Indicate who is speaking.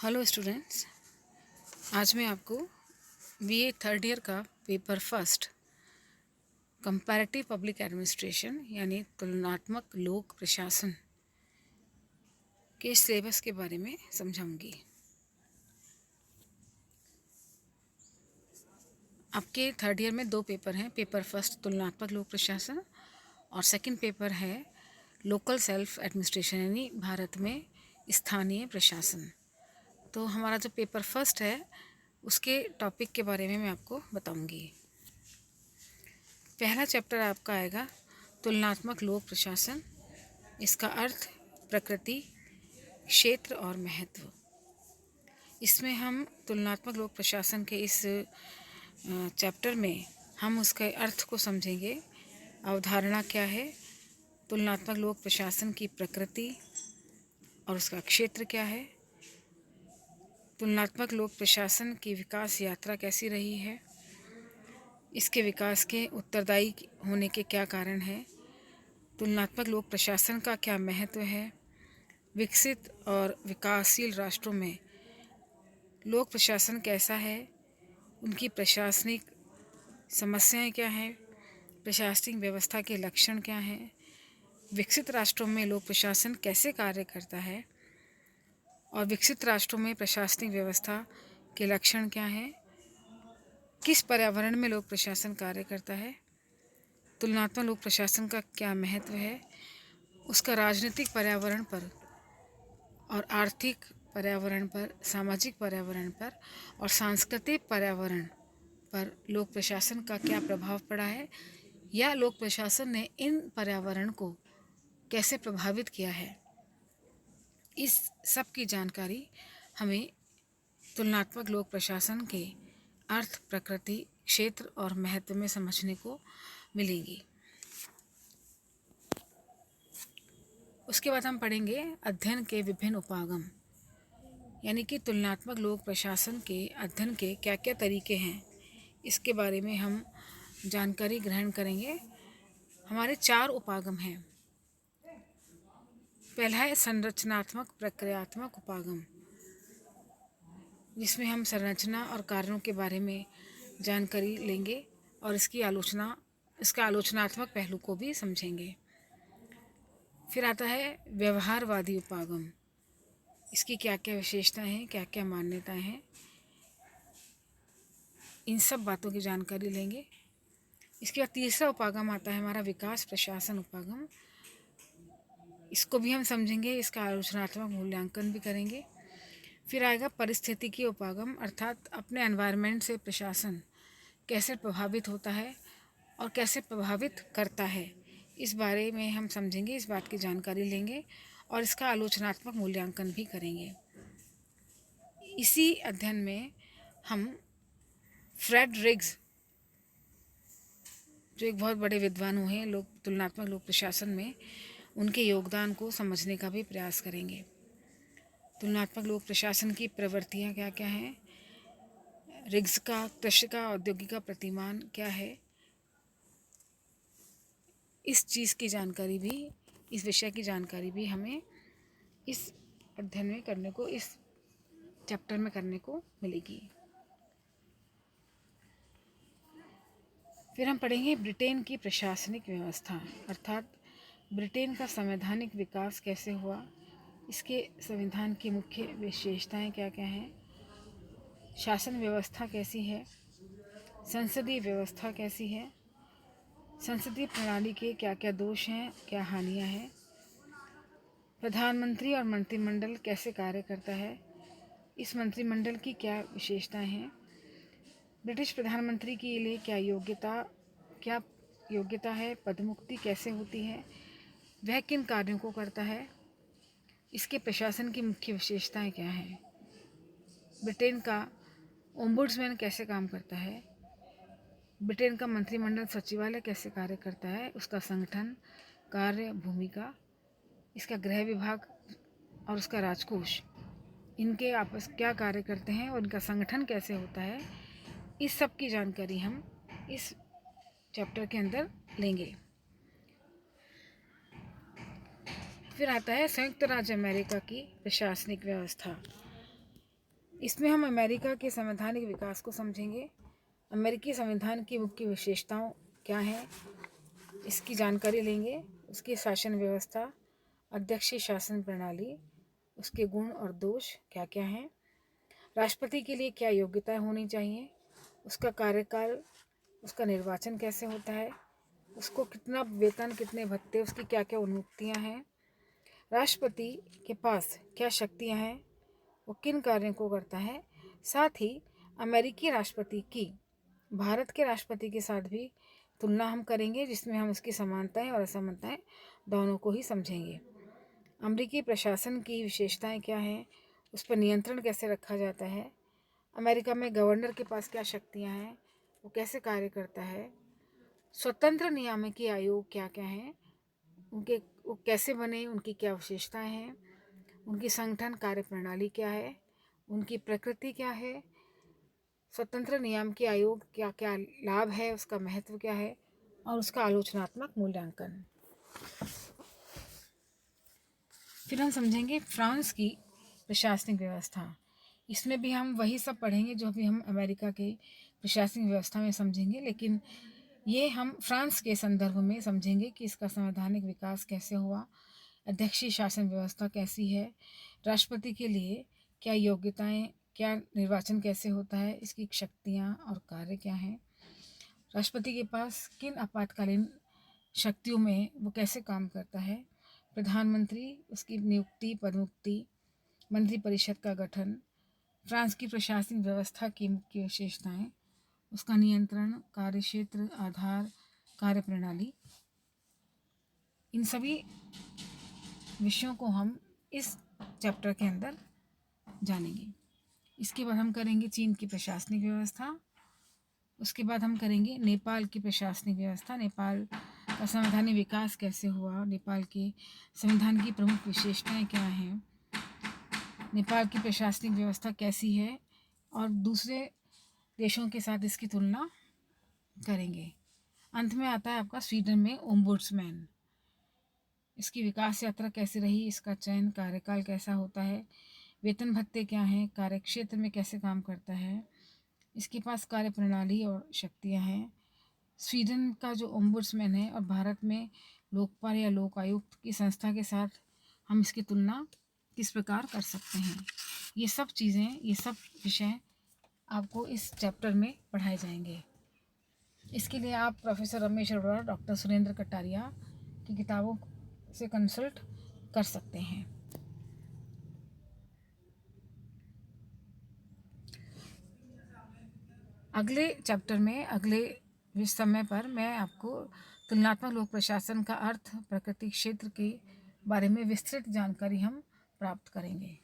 Speaker 1: Hello students, आज मैं आपको बीए थर्ड ईयर का paper first comparative public administration यानी तुलनात्मक लोक प्रशासन के सिलेबस के बारे में समझाऊंगी। आपके थर्ड ईयर में दो पेपर हैं। पेपर फर्स्ट तुलनात्मक लोक प्रशासन और सेकंड पेपर है लोकल सेल्फ एडमिनिस्ट्रेशन यानी भारत में स्थानीय प्रशासन। तो हमारा जो पेपर फर्स्ट है उसके टॉपिक के बारे में मैं आपको बताऊंगी। पहला चैप्टर आपका आएगा तुलनात्मक लोक प्रशासन। इसका अर्थ, प्रकृति, क्षेत्र और महत्व। इसमें हम तुलनात्मक लोक प्रशासन के इस चैप्टर में हम उसके अर्थ को समझेंगे। अवधारणा क्या है, तुलनात्मक लोक प्रशासन की प्रकृति और उसका क्षेत्र क्या है, तुलनात्मक लोक प्रशासन की विकास यात्रा कैसी रही है, इसके विकास के उत्तरदायी होने के क्या कारण हैं, तुलनात्मक लोक प्रशासन का क्या महत्व है, विकसित और विकासशील राष्ट्रों में लोक प्रशासन कैसा है, उनकी प्रशासनिक समस्याएं क्या हैं, प्रशासनिक व्यवस्था के लक्षण क्या हैं, विकसित राष्ट्रों में लोक प्रशासन कैसे कार्य करता है और विकसित राष्ट्रों में प्रशासनिक व्यवस्था के लक्षण क्या हैं, किस पर्यावरण में लोक प्रशासन कार्य करता है, तुलनात्मक लोक प्रशासन का क्या महत्व है, उसका राजनीतिक पर्यावरण पर और आर्थिक पर्यावरण पर, सामाजिक पर्यावरण पर और सांस्कृतिक पर्यावरण पर लोक प्रशासन का क्या प्रभाव पड़ा है या लोक प्रशासन ने इन पर्यावरण को कैसे प्रभावित किया है। इस सब की जानकारी हमें तुलनात्मक लोक प्रशासन के अर्थ, प्रकृति, क्षेत्र और महत्व में समझने को मिलेंगी। उसके बाद हम पढ़ेंगे अध्ययन के विभिन्न उपागम, यानी कि तुलनात्मक लोक प्रशासन के अध्ययन के क्या क्या तरीके हैं, इसके बारे में हम जानकारी ग्रहण करेंगे। हमारे 4 उपागम हैं। पहला है संरचनात्मक प्रक्रियात्मक उपागम, जिसमें हम संरचना और कार्यों के बारे में जानकारी लेंगे और इसका आलोचनात्मक पहलू को भी समझेंगे। फिर आता है व्यवहारवादी उपागम, इसकी क्या क्या विशेषताएं हैं, क्या क्या मान्यताएं हैं, इन सब बातों की जानकारी लेंगे। इसके बाद तीसरा उपागम आता है हमारा विकास प्रशासन उपागम। इसको भी हम समझेंगे, इसका आलोचनात्मक मूल्यांकन भी करेंगे। फिर आएगा पारिस्थितिकी उपागम, अर्थात अपने एनवायरनमेंट से प्रशासन कैसे प्रभावित होता है और कैसे प्रभावित करता है, इस बारे में हम समझेंगे, इस बात की जानकारी लेंगे और इसका आलोचनात्मक मूल्यांकन भी करेंगे। इसी अध्ययन में हम फ्रेडरिक्स, जो एक बहुत बड़े विद्वान हुए हैं तुलनात्मक लोक प्रशासन में, उनके योगदान को समझने का भी प्रयास करेंगे। तुलनात्मक लोक प्रशासन की प्रवृत्तियाँ क्या क्या हैं, रिग्स का कृषि का औद्योगिक का प्रतिमान क्या है, इस चीज़ की जानकारी भी, इस विषय की जानकारी भी हमें इस अध्ययन में करने को, इस चैप्टर में करने को मिलेगी। फिर हम पढ़ेंगे ब्रिटेन की प्रशासनिक व्यवस्था, अर्थात ब्रिटेन का संवैधानिक विकास कैसे हुआ, इसके संविधान की मुख्य विशेषताएं क्या क्या हैं, शासन व्यवस्था कैसी है, संसदीय व्यवस्था कैसी है, संसदीय प्रणाली के क्या क्या दोष हैं, क्या हानियां हैं, प्रधानमंत्री और मंत्रिमंडल कैसे कार्य करता है, इस मंत्रिमंडल की क्या विशेषताएं हैं, ब्रिटिश प्रधानमंत्री के लिए क्या योग्यता है, पदमुक्ति कैसे होती है, वह किन कार्यों को करता है, इसके प्रशासन की मुख्य विशेषताएं क्या हैं, ब्रिटेन का ओम्बुड्समैन कैसे काम करता है, ब्रिटेन का मंत्रिमंडल सचिवालय कैसे कार्य करता है, उसका संगठन, कार्य, भूमिका, इसका गृह विभाग और उसका राजकोष, इनके आपस क्या कार्य करते हैं और इनका संगठन कैसे होता है, इस सब की जानकारी हम इस चैप्टर के अंदर लेंगे। फिर आता है संयुक्त राज्य अमेरिका की प्रशासनिक व्यवस्था। इसमें हम अमेरिका के संवैधानिक विकास को समझेंगे। अमेरिकी संविधान की मुख्य विशेषताओं क्या हैं, इसकी जानकारी लेंगे। उसकी शासन व्यवस्था, अध्यक्षीय शासन प्रणाली, उसके गुण और दोष क्या क्या हैं, राष्ट्रपति के लिए क्या योग्यताएं होनी चाहिए, उसका कार्यकाल, उसका निर्वाचन कैसे होता है, उसको कितना वेतन, कितने भत्ते, उसकी क्या क्या उन्मुक्तियां हैं, राष्ट्रपति के पास क्या शक्तियां हैं, वो किन कार्यों को करता है। साथ ही अमेरिकी राष्ट्रपति की भारत के राष्ट्रपति के साथ भी तुलना हम करेंगे, जिसमें हम उसकी समानताएं और असमानताएं दोनों को ही समझेंगे। अमेरिकी प्रशासन की विशेषताएं क्या हैं, उस पर नियंत्रण कैसे रखा जाता है, अमेरिका में गवर्नर के पास क्या शक्तियां हैं, वो कैसे कार्य करता है, स्वतंत्र नियामकीय आयोग क्या क्या हैं, उनके वो कैसे बने, उनकी क्या विशेषताएं हैं, उनकी संगठन कार्य प्रणाली क्या है, उनकी प्रकृति क्या है, स्वतंत्र नियामकीय आयोग क्या क्या लाभ है, उसका महत्व क्या है, और उसका आलोचनात्मक मूल्यांकन। फिर हम समझेंगे फ्रांस की प्रशासनिक व्यवस्था। इसमें भी हम वही सब पढ़ेंगे जो अभी हम अमेरिका के प्रशासनिक व्यवस्था में समझेंगे, लेकिन ये हम फ्रांस के संदर्भ में समझेंगे कि इसका संवैधानिक विकास कैसे हुआ, अध्यक्षीय शासन व्यवस्था कैसी है, राष्ट्रपति के लिए क्या योग्यताएं, क्या निर्वाचन कैसे होता है, इसकी शक्तियां और कार्य क्या हैं, राष्ट्रपति के पास किन आपातकालीन शक्तियों में वो कैसे काम करता है, प्रधानमंत्री, उसकी नियुक्ति, पदमुक्ति, मंत्रिपरिषद का गठन, फ्रांस की प्रशासनिक व्यवस्था की मुख्य विशेषताएं, उसका नियंत्रण, कार्यक्षेत्र, आधार, कार्यप्रणाली, इन सभी विषयों को हम इस चैप्टर के अंदर जानेंगे। इसके बाद हम करेंगे चीन की प्रशासनिक व्यवस्था। उसके बाद हम करेंगे नेपाल की प्रशासनिक व्यवस्था, नेपाल का संवैधानिक विकास कैसे हुआ, नेपाल के संविधान की प्रमुख विशेषताएं क्या हैं, नेपाल की प्रशासनिक व्यवस्था कैसी है, और दूसरे देशों के साथ इसकी तुलना करेंगे। अंत में आता है आपका स्वीडन में ओम्बुड्समैन, इसकी विकास यात्रा कैसी रही, इसका चयन, कार्यकाल कैसा होता है, वेतन भत्ते क्या हैं, कार्यक्षेत्र में कैसे काम करता है, इसके पास कार्यप्रणाली और शक्तियां हैं। स्वीडन का जो ओम्बुड्समैन है और भारत में लोकपाल या लोक आयुक्त की संस्था के साथ हम इसकी तुलना किस प्रकार कर सकते हैं। ये सब चीज़ें, ये सब विषय आपको इस चैप्टर में पढ़ाए जाएंगे। इसके लिए आप प्रोफेसर रमेश अरोड़ा, डॉक्टर सुरेंद्र कटारिया की किताबों से कंसल्ट कर सकते हैं। अगले चैप्टर में, अगले समय पर मैं आपको तुलनात्मक लोक प्रशासन का अर्थ, प्रकृति क्षेत्र के बारे में विस्तृत जानकारी हम प्राप्त करेंगे।